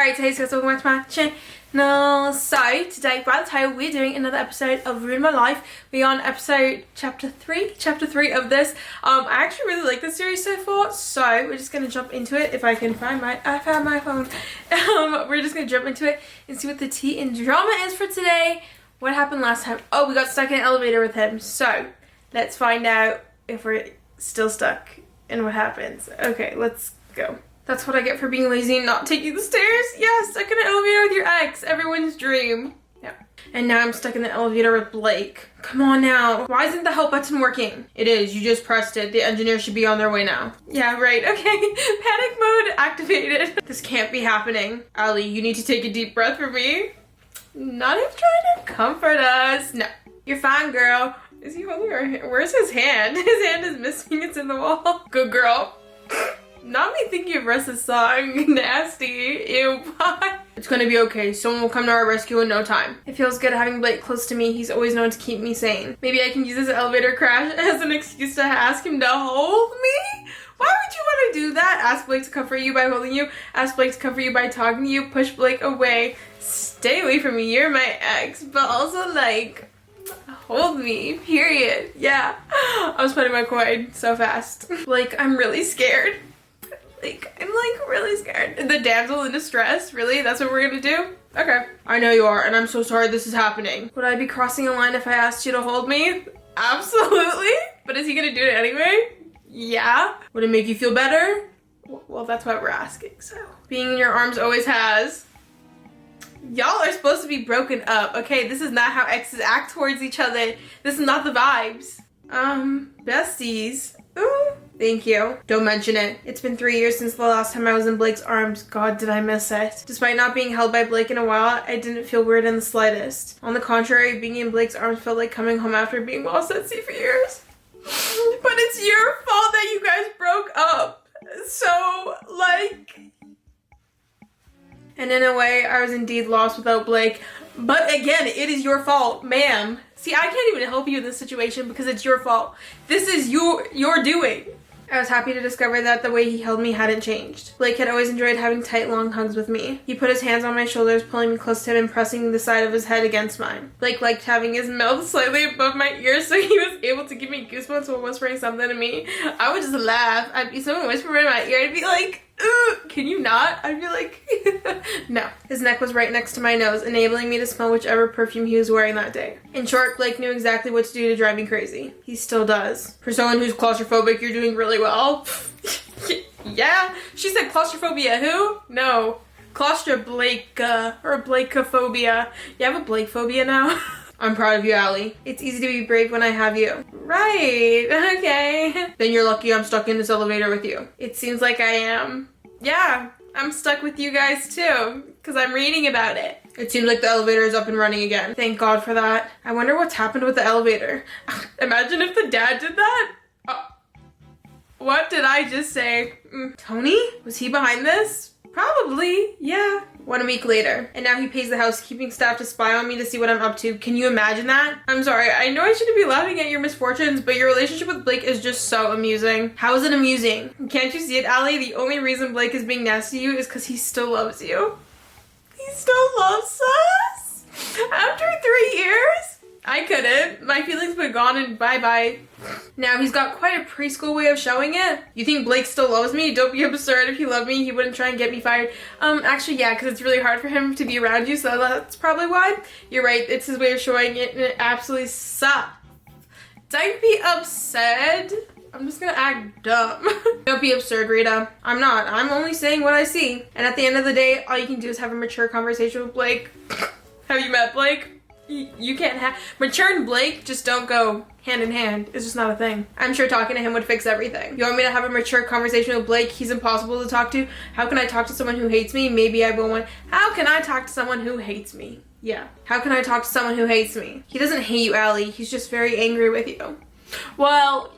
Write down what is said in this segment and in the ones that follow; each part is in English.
Alright, today's guys, welcome back to my channel. So, today, by the title, we're doing another episode of Ruin My Life. We're on episode chapter 3 of this. I actually really like this series so far, so we're just gonna jump into it. If I can find I found my phone. We're just gonna jump into it and see what the tea and drama is for today. What happened last time? Oh, we got stuck in an elevator with him. So, let's find out if we're still stuck and what happens. Okay, let's go. That's what I get for being lazy and not taking the stairs. Yeah, stuck in an elevator with your ex. Everyone's dream. Yeah. And now I'm stuck in the elevator with Blake. Come on now. Why isn't the help button working? It is. You just pressed it. The engineers should be on their way now. Yeah, right. Okay. Panic mode activated. This can't be happening. Ali, you need to take a deep breath for me. Not him trying to comfort us. No. You're fine, girl. Is he holding her hand? Where's his hand? His hand is missing. It's in the wall. Good girl. Not me thinking of Russ's song. Nasty. Ew. It's gonna be okay. Someone will come to our rescue in no time. It feels good having Blake close to me. He's always known to keep me sane. Maybe I can use this elevator crash as an excuse to ask him to hold me? Why would you want to do that? Ask Blake to comfort you by holding you. Ask Blake to comfort you by talking to you. Push Blake away. Stay away from me. You're my ex. But also, like, hold me. Period. Yeah. I was putting my coin so fast. Like, I'm really scared. I'm like really scared. The damsel in distress? Really? That's what we're gonna do? Okay. I know you are, and I'm so sorry this is happening. Would I be crossing a line if I asked you to hold me? Absolutely. But is he gonna do it anyway? Yeah. Would it make you feel better? Well, that's what we're asking, so. Being in your arms always has. Y'all are supposed to be broken up, okay? This is not how exes act towards each other. This is not the vibes. Besties. Ooh. Thank you. Don't mention it. It's been 3 years since the last time I was in Blake's arms. God, did I miss it. Despite not being held by Blake in a while, I didn't feel weird in the slightest. On the contrary, being in Blake's arms felt like coming home after being lost at sea for years. But it's your fault that you guys broke up. So, like... And in a way, I was indeed lost without Blake. But again, it is your fault, ma'am. See, I can't even help you in this situation because it's your fault. This is your doing. I was happy to discover that the way he held me hadn't changed. Blake had always enjoyed having tight, long hugs with me. He put his hands on my shoulders, pulling me close to him and pressing the side of his head against mine. Blake liked having his mouth slightly above my ears so he was able to give me goosebumps while whispering something to me. I would just laugh. I'd be someone whispering in my ear. I'd be like, ooh, can you not? I'd be like, no. His neck was right next to my nose, enabling me to smell whichever perfume he was wearing that day. In short, Blake knew exactly what to do to drive me crazy. He still does. For someone who's claustrophobic, you're doing really well. Yeah. She said claustrophobia. Who? No. Blake, or Blakeophobia. You have a Blake phobia now? I'm proud of you, Allie. It's easy to be brave when I have you. Right, okay. Then you're lucky I'm stuck in this elevator with you. It seems like I am. Yeah, I'm stuck with you guys too, because I'm reading about it. It seems like the elevator is up and running again. Thank God for that. I wonder what's happened with the elevator. Imagine if the dad did that. What did I just say? Tony? Was he behind this? Probably, yeah. 1 week later, and now he pays the housekeeping staff to spy on me to see what I'm up to. Can you imagine that? I'm sorry, I know I shouldn't be laughing at your misfortunes, but your relationship with Blake is just so amusing. How is it amusing? Can't you see it, Allie? The only reason Blake is being nasty to you is because he still loves you. He still loves us? After 3 years? I couldn't. My feelings were gone and bye-bye. Now, he's got quite a preschool way of showing it. You think Blake still loves me? Don't be absurd. If he loved me, he wouldn't try and get me fired. Actually, yeah, because it's really hard for him to be around you, so that's probably why. You're right, it's his way of showing it, and it absolutely sucks. Don't be upset. I'm just gonna act dumb. Don't be absurd, Rita. I'm not. I'm only saying what I see. And at the end of the day, all you can do is have a mature conversation with Blake. Have you met Blake? You can't have mature and Blake just don't go hand in hand. It's just not a thing. I'm sure talking to him would fix everything. You want me to have a mature conversation with Blake? He's impossible to talk to. How can I talk to someone who hates me? Maybe I will one. How can I talk to someone who hates me? Yeah. How can I talk to someone who hates me? He doesn't hate you, Allie. He's just very angry with you. Well,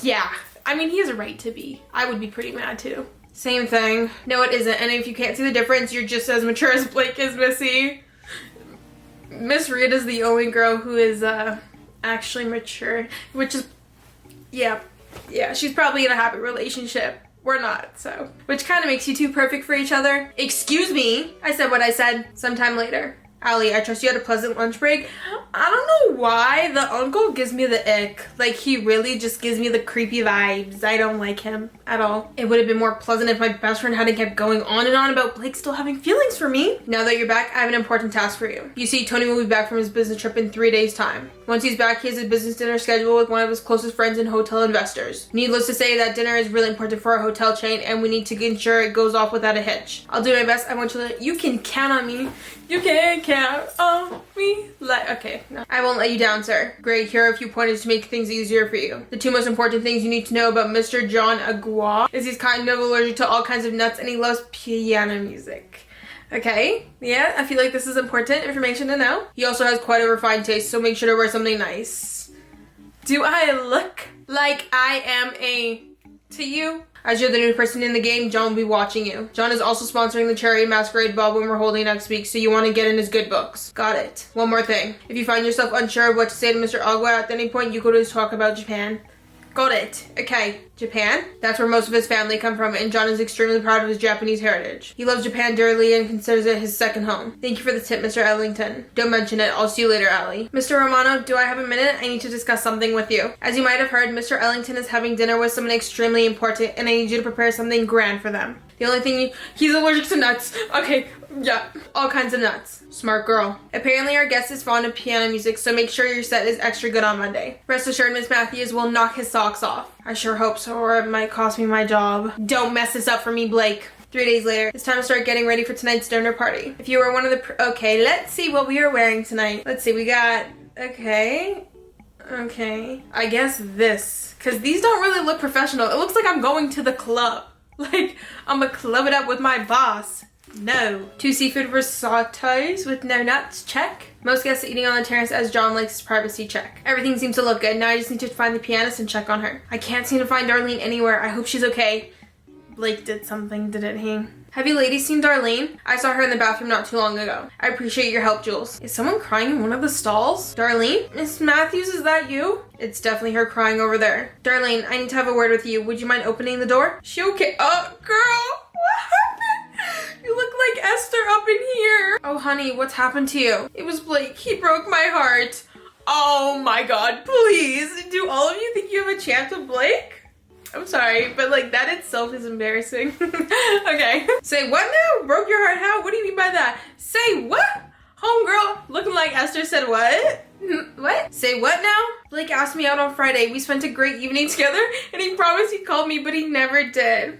yeah. I mean, he has a right to be. I would be pretty mad too. Same thing. No, it isn't. And if you can't see the difference, you're just as mature as Blake is, Missy. Miss Rita's the only girl who is actually mature, which is, yeah, she's probably in a happy relationship we're not, so. Which kind of makes you two perfect for each other. Excuse me, I said what I said. Sometime later. Allie, I trust you had a pleasant lunch break. I don't know why the uncle gives me the ick. Like, he really just gives me the creepy vibes. I don't like him at all. It would have been more pleasant if my best friend hadn't kept going on and on about Blake still having feelings for me. Now that you're back, I have an important task for you. You see, Tony will be back from his business trip in 3 days' time. Once he's back, he has a business dinner scheduled with one of his closest friends and hotel investors. Needless to say, that dinner is really important for our hotel chain, and we need to ensure it goes off without a hitch. I'll do my best. I want you to... You can count on me. You can count on me. Okay, no. I won't let you down, sir. Great, here are a few pointers to make things easier for you. The 2 most important things you need to know about Mr. John Agua is he's kind of allergic to all kinds of nuts and he loves piano music. Okay, yeah, I feel like this is important information to know. He also has quite a refined taste, so make sure to wear something nice. Do I look like I am to you? As you're the new person in the game, John will be watching you. John is also sponsoring the charity masquerade ball when we're holding next week, so you want to get in his good books. Got it. One more thing. If you find yourself unsure of what to say to Mr. Agua at any point, you could always talk about Japan. Got it. Okay. Japan? That's where most of his family come from, and John is extremely proud of his Japanese heritage. He loves Japan dearly and considers it his second home. Thank you for the tip, Mr. Ellington. Don't mention it. I'll see you later, Allie. Mr. Romano, do I have a minute? I need to discuss something with you. As you might have heard, Mr. Ellington is having dinner with someone extremely important, and I need you to prepare something grand for them. The only thing he's allergic to nuts. Okay, yeah, all kinds of nuts. Smart girl. Apparently our guest is fond of piano music, so make sure your set is extra good on Monday. Rest assured, Miss Matthews will knock his socks off. I sure hope so, or it might cost me my job. Don't mess this up for me, Blake. 3 days later, it's time to start getting ready for tonight's dinner party. If you were one of the... Okay, let's see what we are wearing tonight. Let's see, we got... Okay, I guess this. Because these don't really look professional. It looks like I'm going to the club. Like, I'm gonna club it up with my boss. No. 2 seafood risottos with no nuts, check. Most guests eating on the terrace as John likes his privacy, check. Everything seems to look good. Now I just need to find the pianist and check on her. I can't seem to find Darlene anywhere. I hope she's okay. Blake did something, didn't he? Have you ladies seen Darlene? I saw her in the bathroom not too long ago. I appreciate your help, Jules. Is someone crying in one of the stalls? Darlene? Miss Matthews, is that you? It's definitely her crying over there. Darlene, I need to have a word with you. Would you mind opening the door? She okay? Oh, girl, what happened? You look like Esther up in here. Oh, honey, what's happened to you? It was Blake. He broke my heart. Oh my God, please. Do all of you think you have a chance with Blake? I'm sorry, but like that itself is embarrassing. Okay. Say what now? Broke your heart how? What do you mean by that? Say what? Homegirl, looking like Esther said what? What? Say what now? Blake asked me out on Friday. We spent a great evening together and he promised he'd call me, but he never did.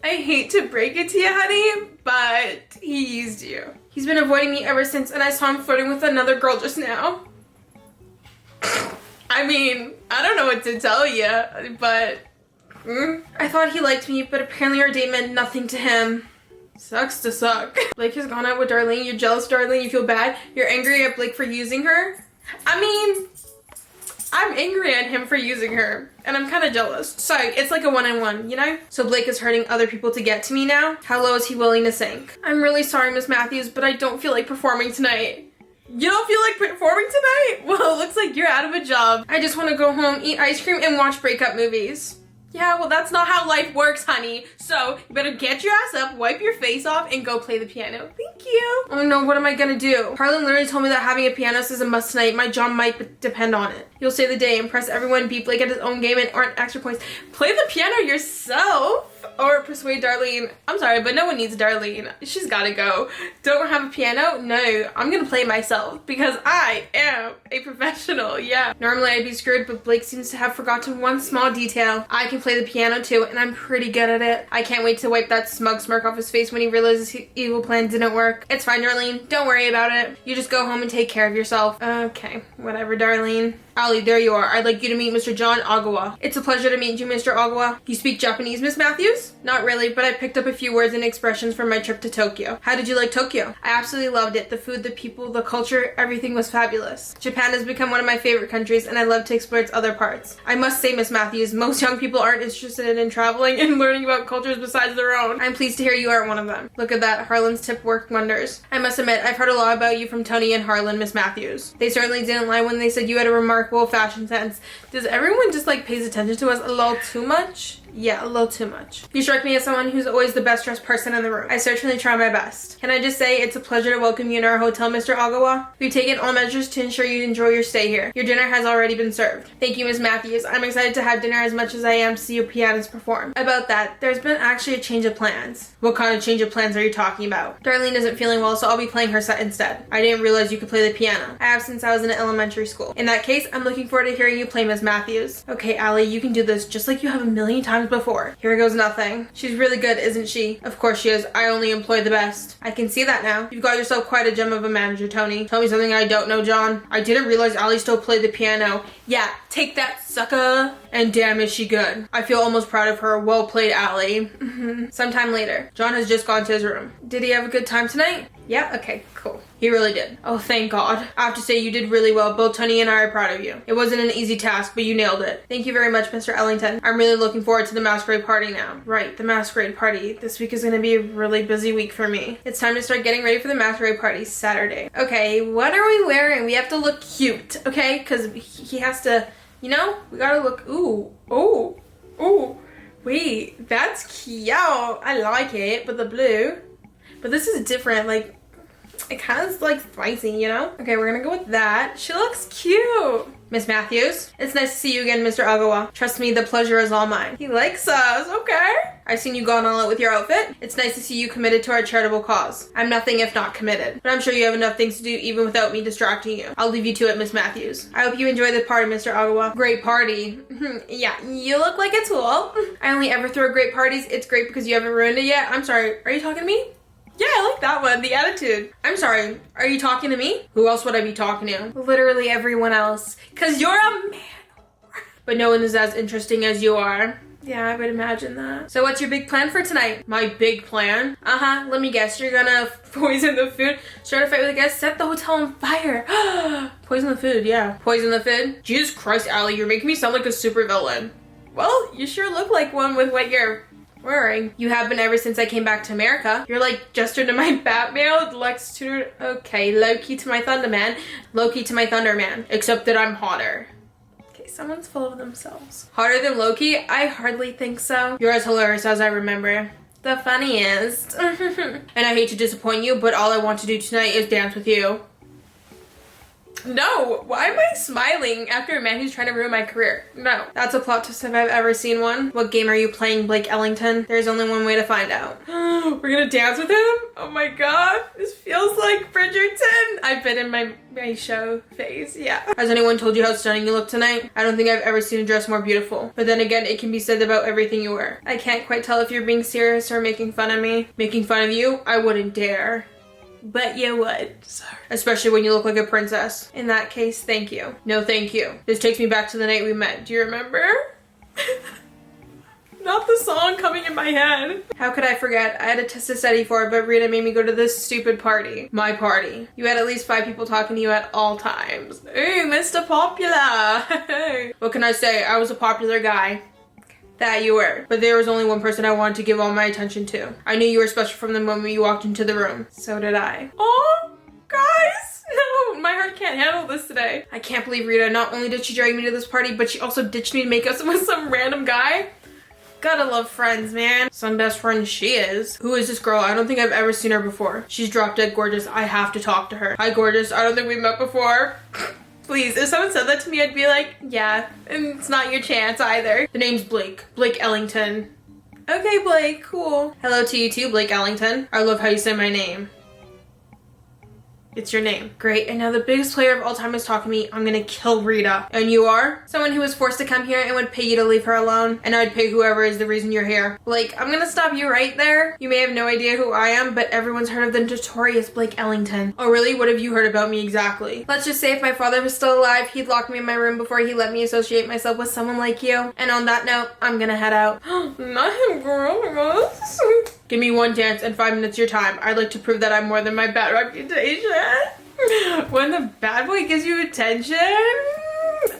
I hate to break it to you, honey, but he used you. He's been avoiding me ever since, and I saw him flirting with another girl just now. I mean, I don't know what to tell you, but... I thought he liked me, but apparently our date meant nothing to him. Sucks to suck. Blake has gone out with Darlene. You're jealous, Darlene. You feel bad. You're angry at Blake for using her. I mean, I'm angry at him for using her, and I'm kind of jealous. Sorry, it's like a one-on-one, you know? So Blake is hurting other people to get to me now? How low is he willing to sink? I'm really sorry, Miss Matthews, but I don't feel like performing tonight. You don't feel like performing tonight? Well, it looks like you're out of a job. I just want to go home, eat ice cream, and watch breakup movies. Yeah, well, that's not how life works, honey. So you better get your ass up, wipe your face off, and go play the piano. Thank you. Oh no, what am I gonna do? Harlan literally told me that having a pianist is a must tonight. My job might depend on it. You'll save the day, impress everyone, beat Blake at his own game, and earn extra points. Play the piano yourself. Or persuade Darlene. I'm sorry, but no one needs Darlene. She's gotta go. Don't have a piano? No, I'm gonna play myself because I am a professional, yeah. Normally I'd be screwed, but Blake seems to have forgotten one small detail. I can play the piano too, and I'm pretty good at it. I can't wait to wipe that smug smirk off his face when he realizes his evil plan didn't work. It's fine, Darlene. Don't worry about it. You just go home and take care of yourself. Okay, whatever, Darlene. Allie, there you are. I'd like you to meet Mr. John Agua. It's a pleasure to meet you, Mr. Agua. You speak Japanese, Miss Matthews? Not really, but I picked up a few words and expressions from my trip to Tokyo. How did you like Tokyo? I absolutely loved it. The food, the people, the culture, everything was fabulous. Japan has become one of my favorite countries, and I love to explore its other parts. I must say, Miss Matthews, most young people aren't interested in traveling and learning about cultures besides their own. I'm pleased to hear you aren't one of them. Look at that. Harlan's tip worked wonders. I must admit, I've heard a lot about you from Tony and Harlan, Miss Matthews. They certainly didn't lie when they said you had a remarkable fashion sense. Does everyone just like pays attention to us a little too much? Yeah, a little too much. You strike me as someone who's always the best dressed person in the room. I certainly try my best. Can I just say it's a pleasure to welcome you in our hotel, Mr. Agawa. We've taken all measures to ensure you enjoy your stay here. Your dinner has already been served. Thank you, Ms. Matthews. I'm excited to have dinner as much as I am to see your pianist perform. About that, there's been actually a change of plans. What kind of change of plans are you talking about? Darlene isn't feeling well, so I'll be playing her set instead. I didn't realize you could play the piano. I have since I was in elementary school. In that case, I'm looking forward to hearing you play, Ms. Matthews. Okay, Allie, you can do this just like you have a million times before. Here goes nothing. She's really good, isn't she? Of course she is. I only employ the best. I can see that now. You've got yourself quite a gem of a manager, Tony. Tell me something I don't know, John. I didn't realize Allie still played the piano. Yeah, take that, sucker. And damn, is she good. I feel almost proud of her. Well played, Allie. Sometime later. John has just gone to his room. Did he have a good time tonight? Yeah? Okay, cool. He really did. Oh, thank God. I have to say you did really well. Both Tony and I are proud of you. It wasn't an easy task, but you nailed it. Thank you very much, Mr. Ellington. I'm really looking forward to the masquerade party now. Right, the masquerade party. This week is going to be a really busy week for me. It's time to start getting ready for the masquerade party Saturday. Okay, what are we wearing? We have to look cute, okay? Because he has to, you know, we gotta look, ooh. Wait, that's cute. I like it, but the blue. But this is different, like, it kind of like spicy, you know? Okay, we're gonna go with that. She looks cute. Miss Matthews, it's nice to see you again, Mr. Agawa. Trust me, the pleasure is all mine. He likes us, okay. I've seen you gone all out with your outfit. It's nice to see you committed to our charitable cause. I'm nothing if not committed, but I'm sure you have enough things to do even without me distracting you. I'll leave you to it, Miss Matthews. I hope you enjoy the party, Mr. Agawa. Great party. Yeah, you look like a tool. I only ever throw great parties. It's great because you haven't ruined it yet. I'm sorry, are you talking to me? Yeah, I like that one. The attitude. I'm sorry. Are you talking to me? Who else would I be talking to? Literally everyone else. Cause you're a man. But no one is as interesting as you are. Yeah, I would imagine that. So what's your big plan for tonight? My big plan? Let me guess. You're gonna poison the food, start a fight with a guest, set the hotel on fire. Poison the food, yeah. Poison the food? Jesus Christ, Allie, you're making me sound like a super villain. Well, you sure look like one with what you're wearing. You have been ever since I came back to America. You're like Jester to my Batman, Lex to, okay, Loki to my Thunderman, Loki to my Thunderman, except that I'm hotter. Okay, someone's full of themselves. Hotter than Loki? I hardly think so. You're as hilarious as I remember. The funniest. And I hate to disappoint you, but all I want to do tonight is dance with you. No, why am I smiling after a man who's trying to ruin my career? No, that's a plot twist if I've ever seen one. What game are you playing, Blake Ellington? There's only one way to find out. We're gonna dance with him? Oh my God, this feels like Bridgerton. I've been in my show phase, yeah. Has anyone told you how stunning you look tonight? I don't think I've ever seen a dress more beautiful. But then again, it can be said about everything you wear. I can't quite tell if you're being serious or making fun of me. Making fun of you? I wouldn't dare. But you would. Sorry. Especially when you look like a princess. In that case, thank you. No, thank you. This takes me back to the night we met. Do you remember? Not the song coming in my head. How could I forget? I had a test to study for, but Rita made me go to this stupid party. My party. You had at least 5 people talking to you at all times. Hey, Mr. Popular. What can I say? I was a popular guy. That you were. But there was only one person I wanted to give all my attention to. I knew you were special from the moment you walked into the room. So did I. Oh, guys. No, my heart can't handle this today. I can't believe Rita, not only did she drag me to this party, but she also ditched me to make us with some random guy. Gotta love friends, man. Some best friend she is. Who is this girl? I don't think I've ever seen her before. She's drop dead gorgeous. I have to talk to her. Hi, gorgeous. I don't think we've met before. Please, if someone said that to me, I'd be like, yeah, and it's not your chance either. The name's Blake. Blake Ellington. Okay, Blake, cool. Hello to you too, Blake Ellington. I love how you say my name. It's your name. Great, and now the biggest player of all time is talking to me. I'm gonna kill Rita. And you are? Someone who was forced to come here and would pay you to leave her alone. And I'd pay whoever is the reason you're here. Blake, I'm gonna stop you right there. You may have no idea who I am, but everyone's heard of the notorious Blake Ellington. Oh really? What have you heard about me exactly? Let's just say if my father was still alive, he'd lock me in my room before he let me associate myself with someone like you. And on that note, I'm gonna head out. Not him, girl. Give me one dance and 5 minutes your time. I'd like to prove that I'm more than my bad reputation. When the bad boy gives you attention,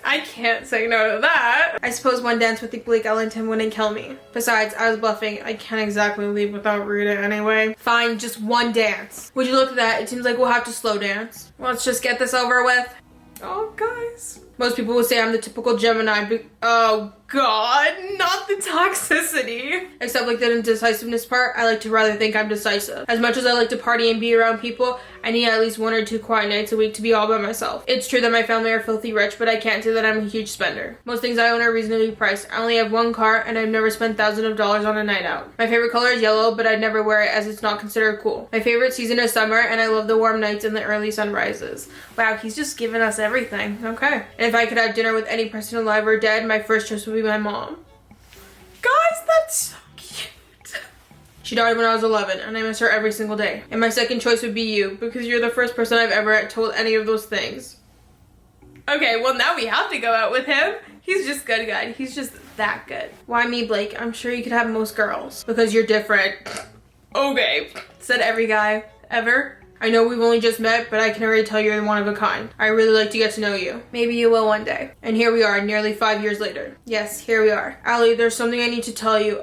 I can't say no to that. I suppose one dance with the Blake Ellington wouldn't kill me. Besides, I was bluffing. I can't exactly leave without Rita anyway. Fine, just one dance. Would you look at that? It seems like we'll have to slow dance. Let's just get this over with. Oh, guys. Most people would say I'm the typical Gemini, but oh god, not the toxicity. Except like the indecisiveness part, I like to rather think I'm decisive. As much as I like to party and be around people, I need at least 1 or 2 quiet nights a week to be all by myself. It's true that my family are filthy rich, but I can't say that I'm a huge spender. Most things I own are reasonably priced. I only have 1 car, and I've never spent thousands of dollars on a night out. My favorite color is yellow, but I'd never wear it as it's not considered cool. My favorite season is summer, and I love the warm nights and the early sunrises. Wow, he's just giving us everything. Okay. And if I could have dinner with any person alive or dead, my first choice would be my mom. Guys, that's so cute. She died when I was 11, and I miss her every single day. And my second choice would be you, because you're the first person I've ever told any of those things. Okay, well now we have to go out with him. He's just good, guy. He's just that good. Why me, Blake? I'm sure you could have most girls. Because you're different. Okay. Said every guy ever. I know we've only just met, but I can already tell you're one of a kind. I really like to get to know you. Maybe you will one day. And here we are, nearly 5 years later. Yes, here we are. Allie, there's something I need to tell you.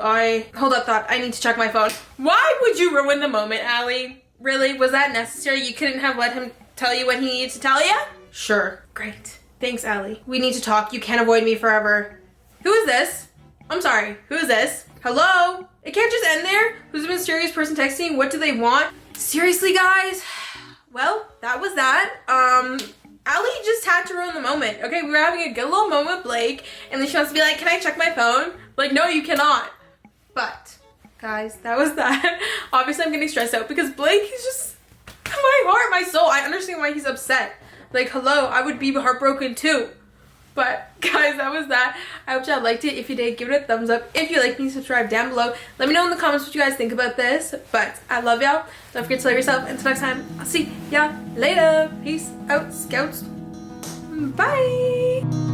Hold up, thought. I need to check my phone. Why would you ruin the moment, Allie? Really? Was that necessary? You couldn't have let him tell you what he needed to tell you? Sure. Great. Thanks, Allie. We need to talk. You can't avoid me forever. Who is this? I'm sorry. Who is this? Hello? It can't just end there. Who's the mysterious person texting? What do they want? Seriously, guys? Well, that was that. Allie just had to ruin the moment. Okay, we were having a good little moment with Blake, and then she wants to be like, can I check my phone? Like, no, you cannot. But, guys, that was that. Obviously, I'm getting stressed out because Blake, he's just my heart, my soul. I understand why he's upset. Like, hello, I would be heartbroken too. But guys, that was that. I hope y'all liked it. If you did, give it a thumbs up. If you like me, subscribe down below. Let me know in the comments what you guys think about this. But I love y'all. Don't forget to love yourself. Until next time, I'll see y'all later. Peace out, scouts. Bye.